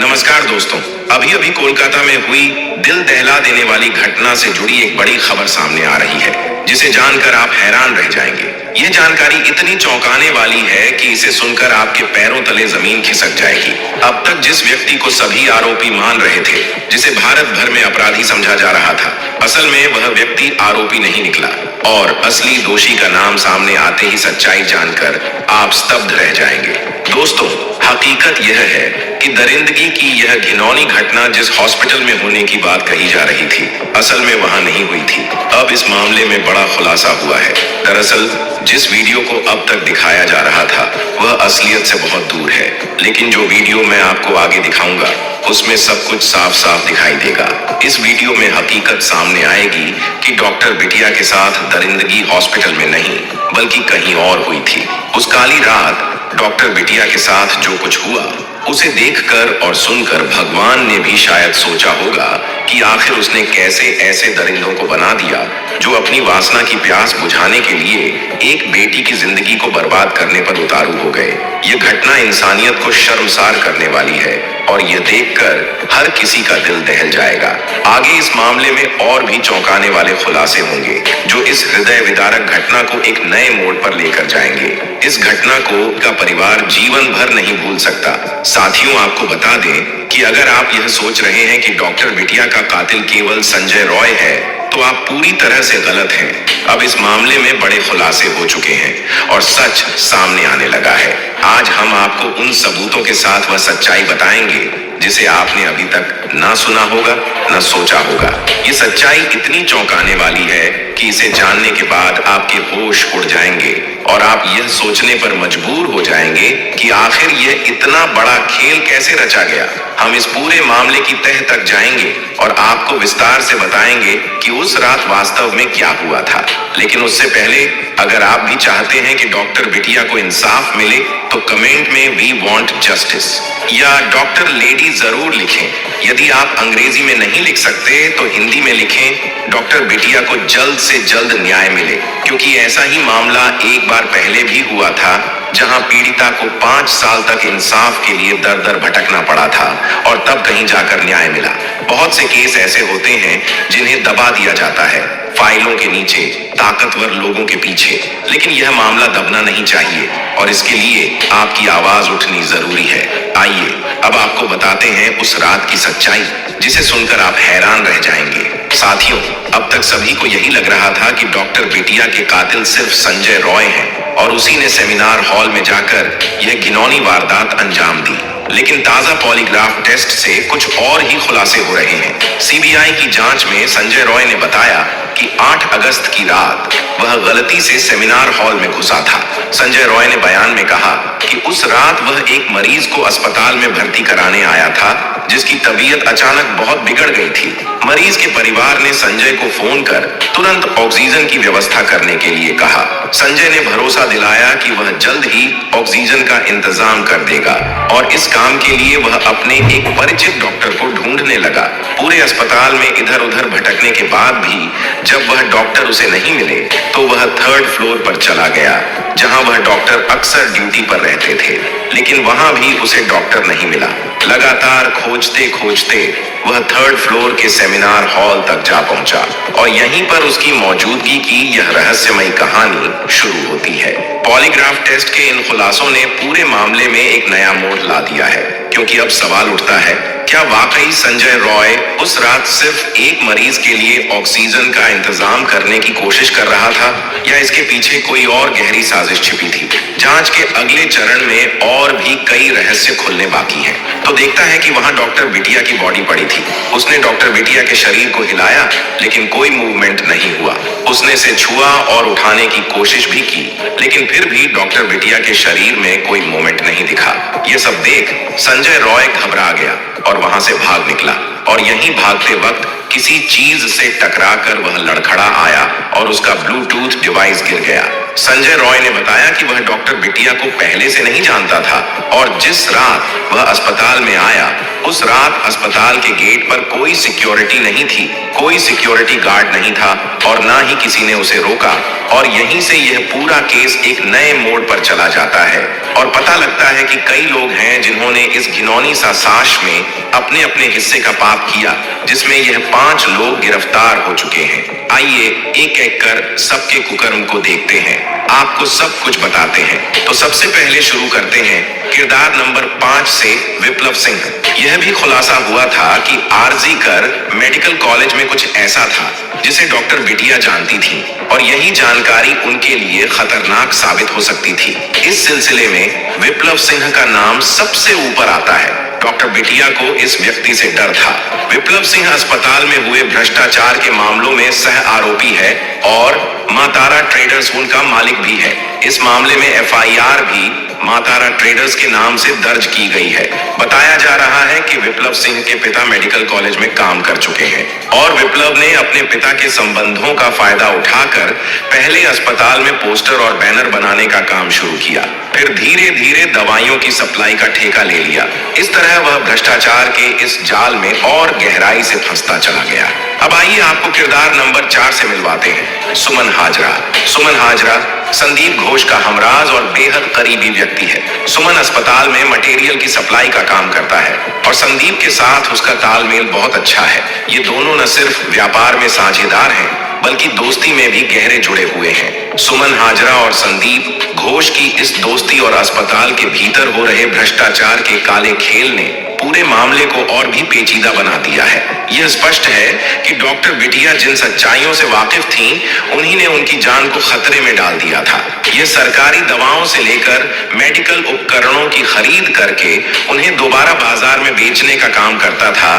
नमस्कार दोस्तों। अभी अभी कोलकाता में हुई दिल दहला देने वाली घटना से जुड़ी एक बड़ी खबर सामने आ रही है, जिसे जानकर आप हैरान रह जाएंगे। ये जानकारी इतनी चौंकाने वाली है कि इसे सुनकर आपके पैरों तले जमीन खिसक जाएगी। अब तक जिस व्यक्ति को सभी आरोपी मान रहे थे, जिसे भारत भर में अपराधी समझा जा रहा था, असल में वह व्यक्ति आरोपी नहीं निकला और असली दोषी का नाम सामने आते ही सच्चाई जानकर आप स्तब्ध रह जाएंगे। दोस्तों, हकीकत यह है कि दरिंदगी की यह घिनौनी घटना जिस हॉस्पिटल में होने की बात कही जा रही थी, असल में वहां नहीं हुई थी। अब इस मामले में बड़ा खुलासा हुआ है। दरअसल जिस वीडियो को अब तक दिखाया जा रहा था, वह असलियत से बहुत दूर है। लेकिन जो वीडियो मैं आपको आगे दिखाऊंगा, उसमें सब कुछ साफ साफ दिखाई देगा। इस वीडियो में हकीकत सामने आएगी कि डॉक्टर बिटिया के साथ दरिंदगी हॉस्पिटल में नहीं, बल्कि कहीं और हुई थी। उस काली रात डॉक्टर बिटिया के साथ जो कुछ हुआ, उसे देखकर और सुनकर भगवान ने भी शायद सोचा होगा कि आखिर उसने कैसे ऐसे दरिंदों को बना दिया जो अपनी वासना की प्यास बुझाने के लिए एक बेटी की जिंदगी को बर्बाद करने पर उतारू हो गए। ये घटना इंसानियत को शर्मसार करने वाली है और ये देखकर हर किसी का दिल दहल जाएगा। आगे इस मामले में और भी चौंकाने वाले खुलासे होंगे, जो इस हृदय विदारक घटना को एक नए मोड़ पर लेकर जाएंगे। इस घटना को का परिवार जीवन भर नहीं भूल सकता। साथियों, आपको बता दें कि अगर आप यह सोच रहे हैं कि डॉक्टर बिटिया का कातिल केवल संजय रॉय है, तो आप पूरी तरह से गलत हैं। अब इस मामले में बड़े खुलासे हो चुके हैं और सच सामने आने लगा है। आज हम आपको उन सबूतों के साथ वह सच्चाई बताएंगे जिसे आपने अभी तक ना सुना होगा, ना सोचा होगा। ये सच्चाई इतनी चौंकाने वाली है कि इसे जानने के बाद आपके होश उड़ जाएंगे और आप यह सोचने पर मजबूर हो जाएंगे कि आखिर यह इतना बड़ा खेल कैसे रचा गया। हम इस पूरे मामले की तह तक जाएंगे और आपको विस्तार से बताएंगे कि उस रात वास्तव में क्या हुआ था। लेकिन उससे पहले, अगर आप भी चाहते हैं कि डॉक्टर बिटिया को इंसाफ मिले, तो कमेंट में वी वांट जस्टिस या डॉक्टर लेडी जरूर लिखें। यदि आप अंग्रेजी में नहीं लिख सकते तो हिंदी में लिखें, डॉक्टर बिटिया को जल्द से जल्द न्याय मिले। क्योंकि ऐसा ही मामला एक बार पहले भी हुआ था, जहां पीड़िता को 5 साल तक इंसाफ के लिए दर दर भटकना पड़ा था और तब कहीं जाकर न्याय मिला। बहुत से केस ऐसे होते हैं जिन्हें दबा दिया जाता है, फाइलों के नीचे, ताकतवर लोगों के पीछे। लेकिन यह मामला दबना नहीं चाहिए और इसके लिए आपकी आवाज उठनी जरूरी है। आइए अब आपको बताते हैं उस रात की सच्चाई, जिसे सुनकर आप हैरान रह जाएंगे। साथियों, अब तक सभी को यही लग रहा था कि डॉक्टर बिटिया के कातिल सिर्फ संजय रॉय हैं और उसी ने सेमिनार हॉल में जाकर यह घिनौनी वारदात अंजाम दी। लेकिन ताजा पॉलीग्राफ टेस्ट से कुछ और ही खुलासे हो रहे हैं। सीबीआई की जांच में संजय रॉय ने बताया कि 8 अगस्त की रात वह गलती से सेमिनार हॉल में घुसा था। संजय रॉय ने बयान में कहा कि उस रात वह एक मरीज को अस्पताल में भर्ती कराने आया था, जिसकी तबीयत अचानक बहुत बिगड़ गई थी। मरीज के परिवार ने संजय को फोन कर तुरंत ऑक्सीजन की व्यवस्था करने के लिए कहा। संजय ने भरोसा दिलाया कि वह जल्द ही ऑक्सीजन का इंतजाम कर देगा और इस काम के लिए वह अपने एक परिचित डॉक्टर को ढूंढने लगा। पूरे अस्पताल में इधर उधर भटकने के बाद भी जब वह डॉक्टर उसे नहीं मिले, तो वह 3rd फ्लोर पर चला गया, जहां वह डॉक्टर अक्सर ड्यूटी पर रहते थे। लेकिन वहां भी उसे डॉक्टर नहीं मिला। लगातार खोजते खोजते वह 3rd फ्लोर के सेमिनार हॉल तक जा पहुंचा और यहीं पर उसकी मौजूदगी की यह रहस्यमयी कहानी शुरू होती है। पॉलीग्राफ टेस्ट के इन खुलासों ने पूरे मामले में एक नया मोड़ ला दिया है, क्योंकि अब सवाल उठता है, क्या वाकई संजय रॉय उस रात सिर्फ एक मरीज के लिए ऑक्सीजन का इंतजाम करने की कोशिश कर रहा था, या इसके पीछे कोई और गहरी साजिश छिपी थी? जांच के अगले चरण में और भी कई रहस्य खुलने बाकी हैं। तो देखता है कि वहां डॉक्टर बिटिया की बॉडी पड़ी थी। उसने डॉक्टर बिटिया के शरीर को हिलाया, लेकिन कोई मूवमेंट नहीं हुआ। उसने इसे छुआ और उठाने की कोशिश भी की, लेकिन फिर भी डॉक्टर बिटिया के शरीर में कोई मूवमेंट नहीं दिखा। यह सब देख संजय रॉय घबरा गया और वहां से भाग निकला और यहीं भागते वक्त किसी चीज से टकराकर वह लड़खड़ा आया और उसका ब्लूटूथ डिवाइस गिर गया। संजय रॉय ने बताया कि वह डॉक्टर बिटिया को पहले से नहीं जानता था और जिस रात वह अस्पताल में आया, उस रात अस्पताल के गेट पर कोई सिक्योरिटी नहीं थी, कोई सिक्योरिटी गार्ड नहीं था और ना ही किसी ने उसे रोका और यहीं से यह पूरा केस एक नए मोड़ पर चला जाता है और पता लगता है कि कई लोग हैं जिन्होंने इस घिनौनी सा साजिश में अपने अपने हिस्से का पाप किया, जिसमें यह 5 लोग गिरफ्तार हो चुके हैं। आइए एक एक कर सबके कुकर्म को देखते हैं, आपको सब कुछ बताते हैं। तो सबसे पहले शुरू करते हैं किरदार नंबर 5 से, विप्लव सिंह। यह भी खुलासा हुआ था कि आरजी कर मेडिकल कॉलेज में कुछ ऐसा था जिसे डॉक्टर बिटिया जानती थी और यही जानकारी उनके लिए खतरनाक साबित हो सकती थी। इस सिलसिले में विप्लव सिंह का नाम सबसे ऊपर आता है। डॉक्टर बिटिया को इस व्यक्ति से डर था। विप्लव सिंह अस्पताल में हुए भ्रष्टाचार के मामलों में सह आरोपी है और मां तारा ट्रेडर्स उनका मालिक भी है। इस मामले में एफआईआर भी मां तारा ट्रेडर्स के नाम से दर्ज की गई है। बताया जा रहा है कि विप्लव सिंह के पिता मेडिकल कॉलेज में काम कर चुके हैं और विप्लव ने अपने पिता के संबंधों का फायदा उठाकर पहले अस्पताल में पोस्टर और बैनर बनाने का काम शुरू किया, फिर धीरे धीरे दवाइयों की सप्लाई का ठेका ले लिया। इस तरह वह भ्रष्टाचार के इस जाल में और गहराई से फंसता चला गया। अब आइए आपको किरदार नंबर 4 से मिलवाते हैं, सुमन हाजरा। सुमन हाजरा संदीप घोष का हमराज और बेहद करीबी व्यक्ति है। सुमन अस्पताल में मटेरियल की सप्लाई का काम करता है और संदीप के साथ उसका तालमेल बहुत अच्छा है। ये दोनों न सिर्फ व्यापार में साझेदार हैं, बल्कि दोस्ती में भी गहरे जुड़े हुए हैं। सुमन हाजरा और संदीप घोष की इस दोस्ती और अस्पताल के भीतर हो रहे भ्रष्टाचार के काले खेल ने पूरे मामले को और भी पेचीदा बना दिया है। यह स्पष्ट है कि डॉक्टर बिटिया जिन सच्चाइयों से वाकिफ थीं, उन्हीं ने उनकी जान को खतरे में डाल दिया था। यह सरकारी दवाओं से लेकर मेडिकल उपकरणों की खरीद करके उन्हें दोबारा बाजार में बेचने का काम करता था।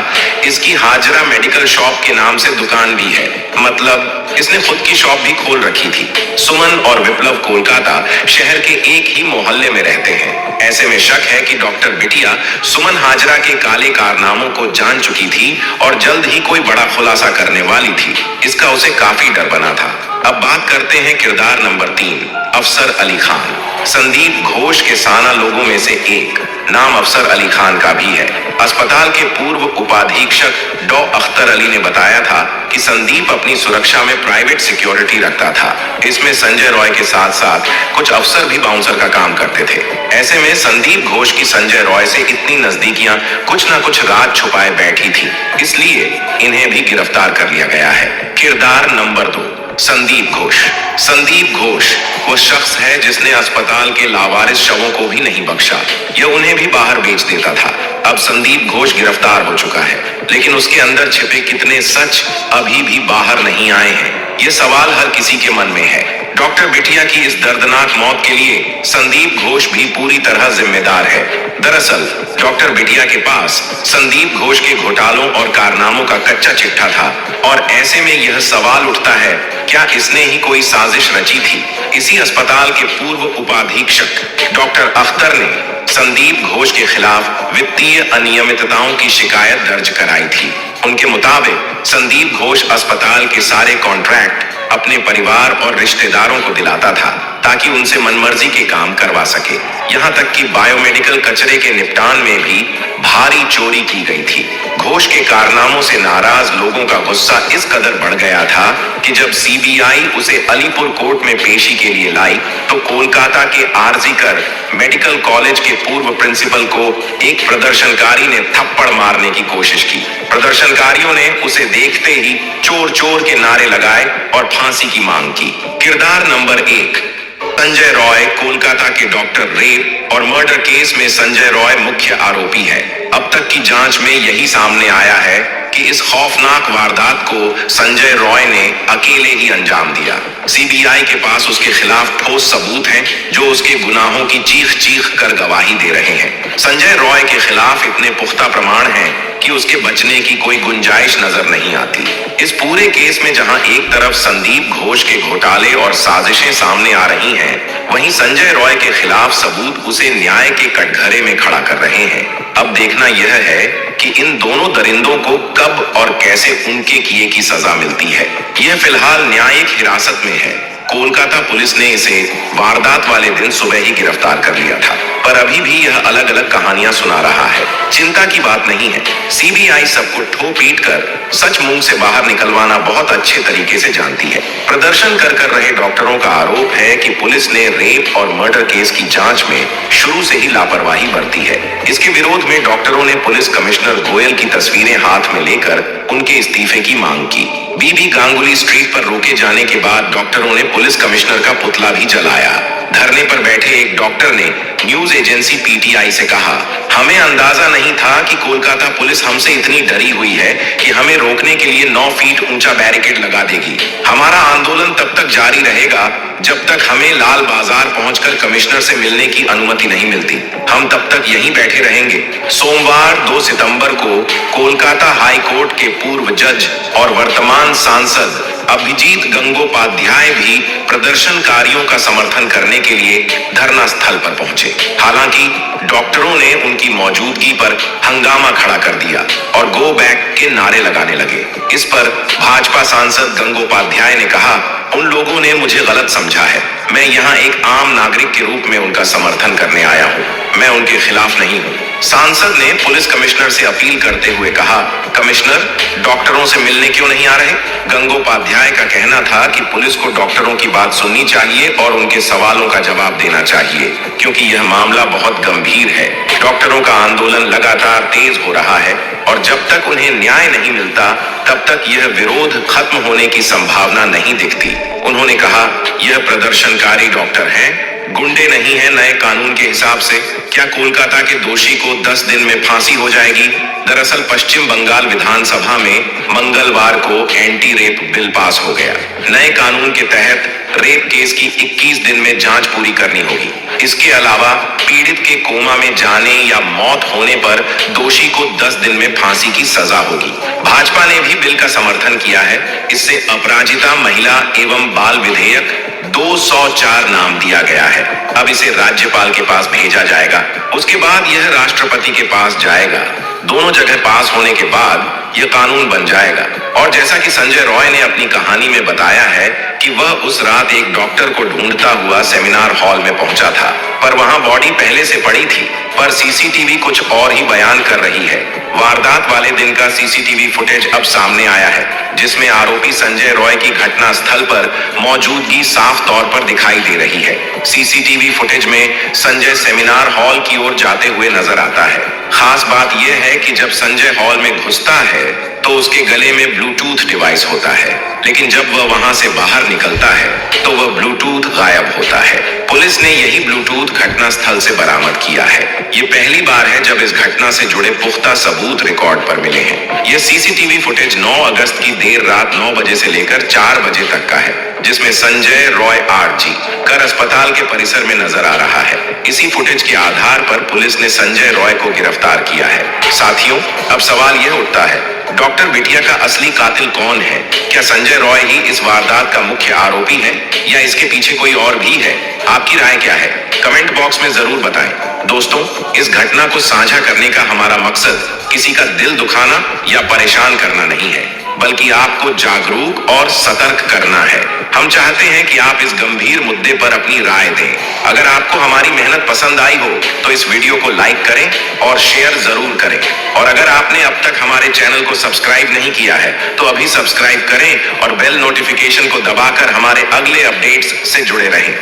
इसकी हाजरा मेडिकल शॉप के नाम से दुकान भी है, मतलब इसने खुद की शॉप भी खोल रखी थी। सुमन और विप्लव कोलकाता शहर के एक ही मोहल्ले में रहते हैं। ऐसे में शक है कि डॉक्टर बिटिया सुमन हाजरा के काले कारनामों को जान चुकी थी और जल्द ही कोई बड़ा खुलासा करने वाली थी। इसका उसे काफी डर बना था। अब बात करते हैं किरदार नंबर 3, अफसर अली खान। संदीप घोष के साना लोगों में से एक, नाम अफसर अली खान का भी है। अस्पताल के पूर्व उपाधीक्षक डॉ अख्तर अली ने बताया था कि संदीप अपनी सुरक्षा में प्राइवेट सिक्योरिटी रखता था। इसमें संजय रॉय के साथ साथ कुछ अफसर भी बाउंसर का काम करते थे। ऐसे में संदीप घोष की संजय रॉय से इतनी नजदीकियां कुछ ना कुछ राज छुपाए बैठी थी, इसलिए इन्हें भी गिरफ्तार कर लिया गया है। किरदार नंबर 2, संदीप घोष। संदीप घोष वो शख्स है जिसने अस्पताल के लावारिस शवों को भी नहीं बख्शा, यह उन्हें भी बाहर बेच देता था। अब संदीप घोष गिरफ्तार हो चुका है, लेकिन उसके अंदर छिपे कितने सच अभी भी बाहर नहीं आए हैं, यह सवाल हर किसी के मन में है। डॉक्टर बिटिया की इस दर्दनाक मौत के लिए संदीप घोष भी पूरी तरह जिम्मेदार है। दरअसल डॉक्टर बिटिया के पास संदीप घोष के घोटालों और कारनामों का कच्चा चिट्ठा था और ऐसे में यह सवाल उठता है, क्या इसने ही कोई साजिश रची थी? इसी अस्पताल के पूर्व उपाधीक्षक डॉक्टर अख्तर ने संदीप घोष के खिलाफ वित्तीय अनियमितताओं की शिकायत दर्ज कराई थी। उनके मुताबिक संदीप घोष अस्पताल के सारे कॉन्ट्रैक्ट अपने परिवार और रिश्तेदारों को दिलाता था ताकि उनसे मनमर्जी के काम करवा सके। यहाँ तक कि बायोमेडिकल कचरे के निपटान में भी भारी चोरी की गई थी। घोष के कारनामों से नाराज लोगों का गुस्सा इस कदर बढ़ गया था कि जब सीबीआई उसे अलीपुर कोर्ट में पेशी के लिए लाई तो कोलकाता के आरजी कर मेडिकल कॉलेज के पूर्व प्रिंसिपल को एक प्रदर्शनकारी ने थप्पड़ मारने की कोशिश की। प्रदर्शनकारियों ने उसे देखते ही चोर चोर के नारे लगाए और फांसी की मांग की। किरदार नंबर 1, संजय रॉय। कोलकाता के डॉक्टर रेप और मर्डर केस में संजय रॉय मुख्य आरोपी है। अब तक की जांच में यही सामने आया है कि इस खौफनाक वारदात को संजय रॉय ने अकेले ही अंजाम दिया। सीबीआई के पास उसके खिलाफ ठोस सबूत हैं जो उसके गुनाहों की चीख चीख कर गवाही दे रहे हैं। संजय रॉय के खिलाफ इतने पुख्ता प्रमाण हैं कि उसके बचने की कोई गुंजाइश नजर नहीं आती। इस पूरे केस में जहां एक तरफ संदीप घोष के घोटाले और साजिशें सामने आ रही हैं, वहीं संजय रॉय के खिलाफ सबूत उसे न्याय के कटघरे में खड़ा कर रहे हैं। अब देखना यह है कि इन दोनों दरिंदों को कब और कैसे उनके किए की सजा मिलती है। यह फिलहाल न्यायिक हिरासत में है। कोलकाता पुलिस ने इसे वारदात वाले दिन सुबह ही गिरफ्तार कर लिया था, पर अभी भी यह अलग अलग कहानियां सुना रहा है। चिंता की बात नहीं है, सीबीआई सबको ठो पीट कर सच मुंह से बाहर निकलवाना बहुत अच्छे तरीके से जानती है। प्रदर्शन कर रहे डॉक्टरों का आरोप है कि पुलिस ने रेप और मर्डर केस की जांच में शुरू से ही लापरवाही बरती है। इसके विरोध में डॉक्टरों ने पुलिस कमिश्नर गोयल की तस्वीरें हाथ में लेकर उनके इस्तीफे की मांग की। बीबी गांगुली स्ट्रीट पर रोके जाने के बाद डॉक्टरों ने पुलिस कमिश्नर का पुतला भी जलाया। धरने पर बैठे एक डॉक्टर ने न्यूज एजेंसी पीटीआई से कहा, हमें अंदाजा नहीं था कि कोलकाता पुलिस हमसे इतनी डरी हुई है कि हमें रोकने के लिए 9 फीट ऊंचा बैरिकेड लगा देगी। हमारा आंदोलन तब तक जारी रहेगा जब तक हमें लाल बाजार पहुंचकर कमिश्नर से मिलने की अनुमति नहीं मिलती। हम तब तक यहीं बैठे रहेंगे। सोमवार 2 सितंबर को कोलकाता हाई कोर्ट के पूर्व जज और वर्तमान सांसद अभिजीत गंगोपाध्याय भी प्रदर्शनकारियों का समर्थन करने के लिए धरना स्थल पर पहुंचे। हालांकि डॉक्टरों ने उनकी मौजूदगी पर हंगामा खड़ा कर दिया और गो बैक के नारे लगाने लगे। इस पर भाजपा सांसद गंगोपाध्याय ने कहा, उन लोगों ने मुझे गलत समझा है। मैं यहाँ एक आम नागरिक के रूप में उनका समर्थन करने आया हूँ, मैं उनके खिलाफ नहीं हूँ। सांसद ने पुलिस कमिश्नर से अपील करते हुए कहा, कमिश्नर डॉक्टरों से मिलने क्यों नहीं आ रहे? गंगोपाध्याय का कहना था कि पुलिस को डॉक्टरों की बात सुननी चाहिए और उनके सवालों का जवाब देना चाहिए, क्योंकि यह मामला बहुत गंभीर है। डॉक्टरों का आंदोलन लगातार तेज हो रहा है और जब तक उन्हें न्याय नहीं मिलता तब तक यह विरोध खत्म होने की संभावना नहीं दिखती। उन्होंने कहा, यह प्रदर्शनकारी डॉक्टर हैं, गुंडे नहीं है नए कानून के हिसाब से। क्या कोलकाता के दोषी को 10 दिन में फांसी हो जाएगी? दरअसल पश्चिम बंगाल विधानसभा में मंगलवार को एंटी रेप बिल पास हो गया। नए कानून के तहत रेप केस की 21 दिन में जांच पूरी करनी होगी। इसके अलावा पीड़ित के कोमा में जाने या मौत होने पर दोषी को 10 दिन में फांसी की सजा होगी। भाजपा ने भी बिल का समर्थन किया है। इससे अपराजिता महिला एवं बाल विधेयक 204 नाम दिया गया है। अब इसे राज्यपाल के पास भेजा जाएगा, उसके बाद यह राष्ट्रपति के पास जाएगा। दोनों जगह पास होने के बाद यह कानून बन जाएगा। और जैसा कि संजय रॉय ने अपनी कहानी में बताया है कि वह उस रात एक डॉक्टर को ढूंढता हुआ सेमिनार हॉल में पहुंचा था, पर वहां बॉडी पहले से पड़ी थी, पर सीसीटीवी कुछ और ही बयान कर रही है। वारदात वाले दिन का सीसीटीवी फुटेज अब सामने आया है, जिसमें आरोपी संजय रॉय की घटना स्थल पर मौजूदगी साफ तौर पर दिखाई दे रही है। सीसीटीवी फुटेज में संजय सेमिनार हॉल की ओर जाते हुए नजर आता है। खास बात यह है कि जब संजय हॉल में घुसता है तो उसके गले में ब्लूटूथ डिवाइस होता है, लेकिन जब वह वहां से बाहर निकलता है तो वह ब्लूटूथ गायब होता है। पुलिस ने यही ब्लूटूथ घटना स्थल से बरामद किया है। ये पहली बार है जब इस घटना से जुड़े पुख्ता सबूत रिकॉर्ड पर मिले हैं। यह सीसीटीवी फुटेज 9 अगस्त की देर रात 9 बजे से लेकर 4 बजे तक का है, जिसमें संजय रॉय आरजी कर अस्पताल के परिसर में नजर आ रहा है। इसी फुटेज के आधार पर पुलिस ने संजय रॉय को गिरफ्तार किया है। साथियों, अब सवाल यह उठता है, डॉक्टर बिटिया का असली कातिल कौन है? क्या संजय रॉय ही इस वारदात का मुख्य आरोपी है या इसके पीछे कोई और भी है? आपकी राय क्या है? कमेंट बॉक्स में जरूर बताएं। दोस्तों, इस घटना को साझा करने का हमारा मकसद किसी का दिल दुखाना या परेशान करना नहीं है, बल्कि आपको जागरूक और सतर्क करना है। हम चाहते हैं कि आप इस गंभीर मुद्दे पर अपनी राय दें। अगर आपको हमारी मेहनत पसंद आई हो तो इस वीडियो को लाइक करें और शेयर जरूर करें। और अगर आपने अब तक हमारे चैनल को सब्सक्राइब नहीं किया है तो अभी सब्सक्राइब करें और बेल नोटिफिकेशन को दबाकर हमारे अगले अपडेट्स से जुड़े रहें।